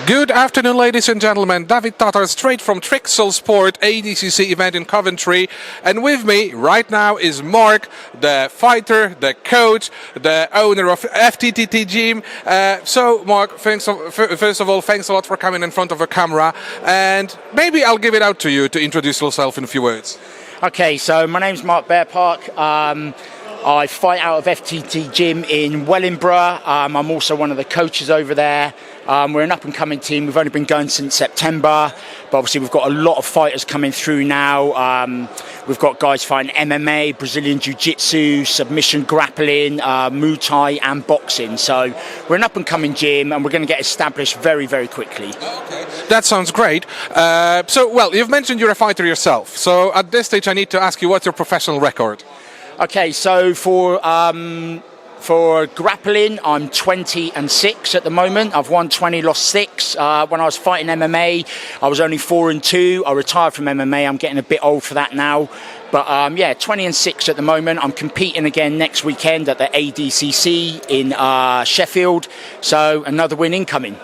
Good afternoon, ladies and gentlemen. Dawid Tatar straight from Trixel Sprot ADCC event in Coventry. And with me right now is Marc, the fighter, the coach, the owner of FTTT Gym. So Marc, first of all, thanks a lot for coming in front of a camera. And maybe I'll give it out to you to introduce yourself in a few words. Okay, so my name's Marc Bearpark. I fight out of FTT Gym in Wellingborough. I'm also one of the coaches over there. We're an up-and-coming team. We've only been going since September, but obviously we've got a lot of fighters coming through now. We've got guys fighting MMA, Brazilian Jiu-Jitsu, submission grappling, Muay Thai and boxing. So we're an up-and-coming gym and we're going to get established very, very quickly. Okay. That sounds great. Well, you've mentioned you're a fighter yourself. So at this stage I need to ask you, what's your professional record? Okay, so for grappling, I'm 20-6 at the moment. I've won 20, lost 6. When I was fighting MMA, I was only 4-2. I retired from MMA. I'm getting a bit old for that now. But yeah, 20-6 at the moment. I'm competing again next weekend at the ADCC in Sheffield. So another win incoming.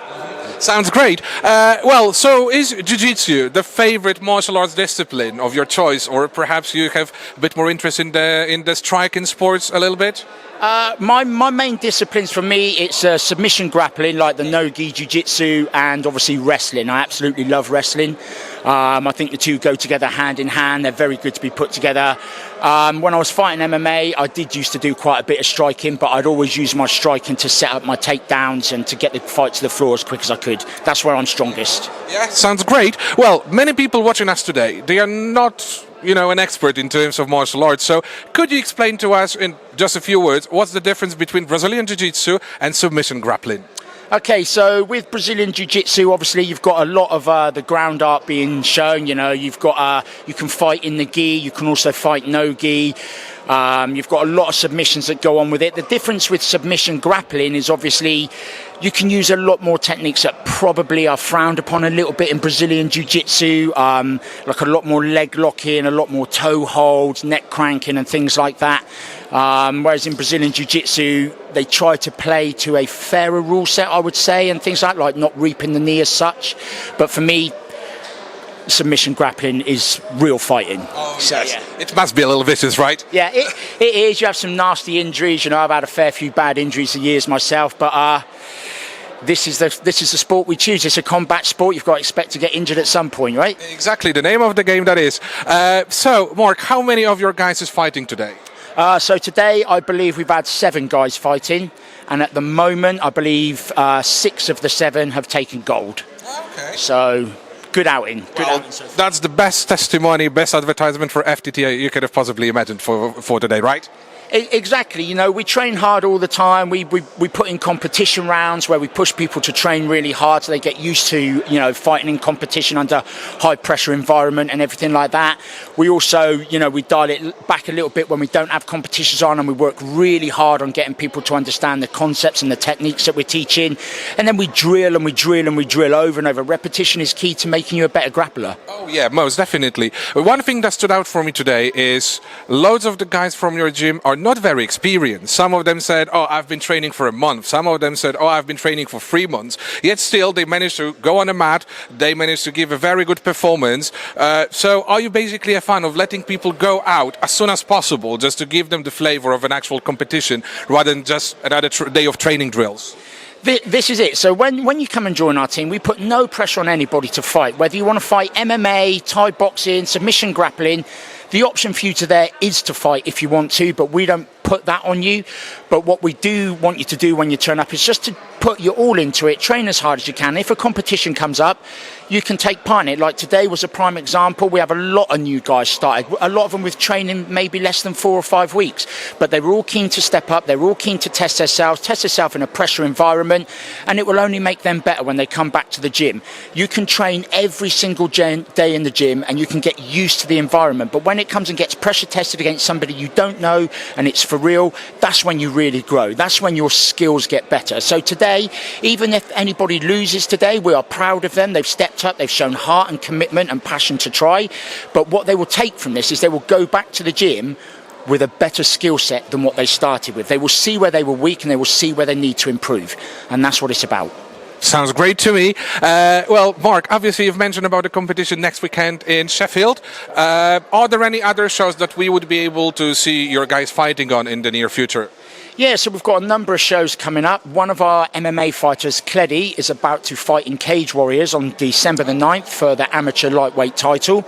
Sounds great. Well, so is Jiu-Jitsu the favorite martial arts discipline of your choice, or perhaps you have a bit more interest in the striking sports a little bit? My main disciplines for me, it's submission grappling, like the no-gi jiu-jitsu, and obviously wrestling. I absolutely love wrestling. I think the two go together hand in hand. They're very good to be put together. When I was fighting MMA, I did used to do quite a bit of striking, but I'd always use my striking to set up my takedowns and to get the fight to the floor as quick as I could. That's where I'm strongest. Yeah, sounds great. Well, many people watching us today, they are not, you know, an expert in terms of martial arts. So could you explain to us in just a few words, what's the difference between Brazilian Jiu-Jitsu and submission grappling? Okay, so with Brazilian Jiu-Jitsu, obviously you've got a lot of the ground art being shown. You know, you've got you can fight in the gi, you can also fight no gi. You've got a lot of submissions that go on with it. The difference with submission grappling is obviously you can use a lot more techniques that probably are frowned upon a little bit in Brazilian Jiu-Jitsu, like a lot more leg locking, a lot more toe holds, neck cranking and things like that. Whereas in Brazilian Jiu-Jitsu, they try to play to a fairer rule set, I would say, and things like not reaping the knee as such. But for me, submission grappling is real fighting. Oh, so, yes. Yeah. It must be a little vicious, right? Yeah, it is. You have some nasty injuries. You know, I've had a fair few bad injuries for years myself, but this is the sport we choose. It's a combat sport. You've got to expect to get injured at some point, right? Exactly, the name of the game that is. So, Marc, how many of your guys is fighting today? So today, I believe we've had 7 guys fighting, and at the moment, I believe 6 of the 7 have taken gold. Okay. So, good outing. Good outing so far. That's the best testimony, best advertisement for FTT you could have possibly imagined for today, right? Exactly. You know, we train hard all the time. We put in competition rounds where we push people to train really hard so they get used to, you know, fighting in competition under high pressure environment and everything like that. We also, you know, we dial it back a little bit when we don't have competitions on, and we work really hard on getting people to understand the concepts and the techniques that we're teaching. And then we drill and we drill and we drill over and over. Repetition is key to making you a better grappler. Oh yeah, most definitely. One thing that stood out for me today is loads of the guys from your gym are not very experienced. Some of them said, oh, I've been training for a month. Some of them said, oh, I've been training for 3 months. Yet still, they managed to go on a mat. They managed to give a very good performance. So are you basically a fan of letting people go out as soon as possible just to give them the flavor of an actual competition rather than just another day of training drills? This is it. So when you come and join our team, we put no pressure on anybody to fight. Whether you want to fight MMA, Thai boxing, submission grappling, the option for you there is to fight if you want to, but we don't put that on you. But what we do want you to do when you turn up is just to put your all into it, train as hard as you can. If a competition comes up, you can take part in it. Like today was a prime example. We have a lot of new guys started, a lot of them with training maybe less than 4 or 5 weeks, but they were all keen to step up. They were all keen to test themselves in a pressure environment, and it will only make them better when they come back to the gym. You can train every single day in the gym and you can get used to the environment, but when it comes and gets pressure tested against somebody you don't know and it's for real, that's when you really grow. That's when your skills get better. So today, even if anybody loses today, we are proud of them. They've stepped up, they've shown heart and commitment and passion to try. But what they will take from this is they will go back to the gym with a better skill set than what they started with. They will see where they were weak and they will see where they need to improve. And that's what it's about. Sounds great to me. Well, Mark, obviously you've mentioned about the competition next weekend in Sheffield. Are there any other shows that we would be able to see your guys fighting on in the near future? Yeah, so we've got a number of shows coming up. One of our MMA fighters, Cleddy, is about to fight in Cage Warriors on December the 9th for the amateur lightweight title.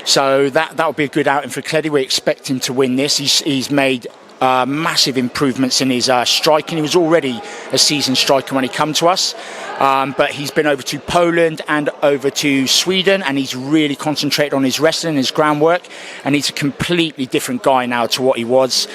So that'll be a good outing for Cleddy. We expect him to win this. He's made massive improvements in his striking. He was already a seasoned striker when he came to us, but he's been over to Poland and over to Sweden, and he's really concentrated on his wrestling, his groundwork, and he's a completely different guy now to what he was.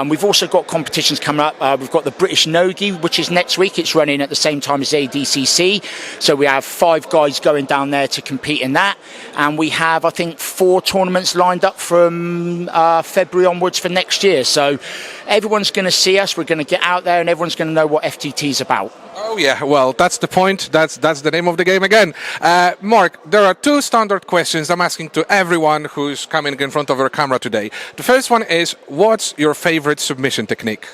We've also got competitions coming up. We've got the British Nogi, which is next week. It's running at the same time as ADCC, so we have 5 guys going down there to compete in that, and we have, I think, 4 tournaments lined up from February onwards for next year. So everyone's going to see us, we're going to get out there, and everyone's going to know what FTT is about. Oh yeah, well, that's the point. That's the name of the game again. Mark, there are 2 standard questions I'm asking to everyone who's coming in front of our camera today. The first one is, what's your favorite submission technique?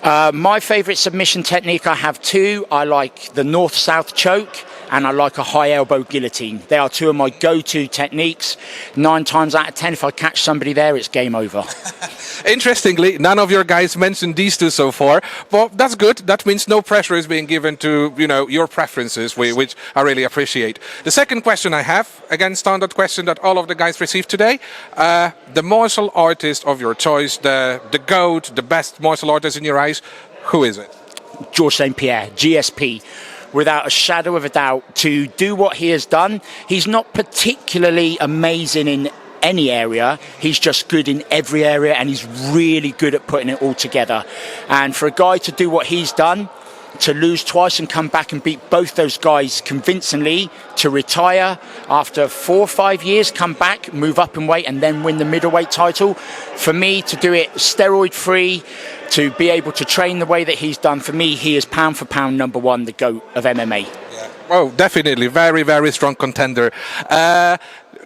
My favorite submission technique, I have 2. I like the north-south choke, and I like a high elbow guillotine. They are 2 of my go-to techniques. 9 times out of 10, if I catch somebody there, it's game over. Interestingly, none of your guys mentioned these 2 so far, but that's good. That means no pressure is being given to, your preferences, which I really appreciate. The second question I have, again, standard question that all of the guys received today, the martial artist of your choice, the GOAT, the best martial artist in your eyes, who is it? Georges St. Pierre, GSP. Without a shadow of a doubt, to do what he has done. He's not particularly amazing in any area, he's just good in every area, and he's really good at putting it all together. And for a guy to do what he's done, to lose twice and come back and beat both those guys convincingly, to retire after 4 or 5 years, come back, move up in weight, and then win the middleweight title. For me, to do it steroid-free, to be able to train the way that he's done, for me, he is pound for pound #1, the GOAT of MMA. Yeah. Oh, definitely. Very, very strong contender.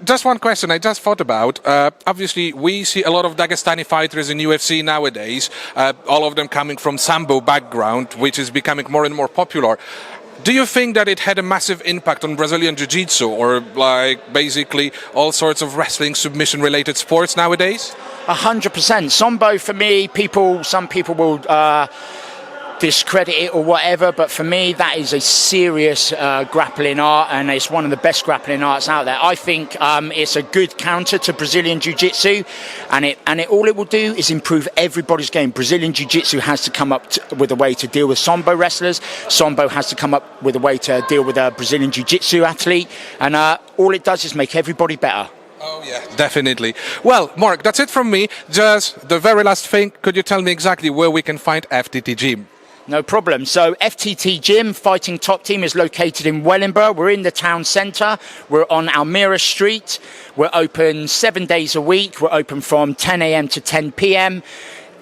Just one question I just thought about. Obviously, we see a lot of Dagestani fighters in UFC nowadays, all of them coming from Sambo background, which is becoming more and more popular. Do you think that it had a massive impact on Brazilian Jiu-Jitsu, or basically all sorts of wrestling submission-related sports nowadays? 100%. Sambo, for me, some people will discredit it or whatever, but for me that is a serious grappling art, and it's one of the best grappling arts out there. I think it's a good counter to Brazilian Jiu-Jitsu, and all it will do is improve everybody's game. Brazilian Jiu-Jitsu has to come up with a way to deal with Sambo wrestlers. Sambo has to come up with a way to deal with a Brazilian Jiu-Jitsu athlete, and all it does is make everybody better. Oh yeah, definitely. Well, Mark, that's it from me. Just the very last thing, could you tell me exactly where we can find FTT Gym? No problem. So FTT Gym, Fighting Top Team, is located in Wellingborough. We're in the town centre. We're on Almira Street. We're open 7 days a week. We're open from 10 a.m. to 10 p.m.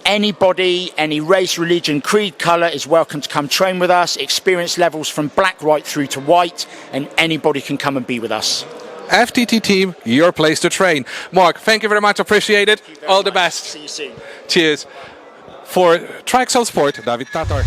Anybody, any race, religion, creed, colour is welcome to come train with us. Experience levels from black right through to white, and anybody can come and be with us. FTT Team, your place to train. Mark, thank you very much. Appreciate it. All the best. See you soon. Cheers. For Trixel Sprot, Dawid Tatar.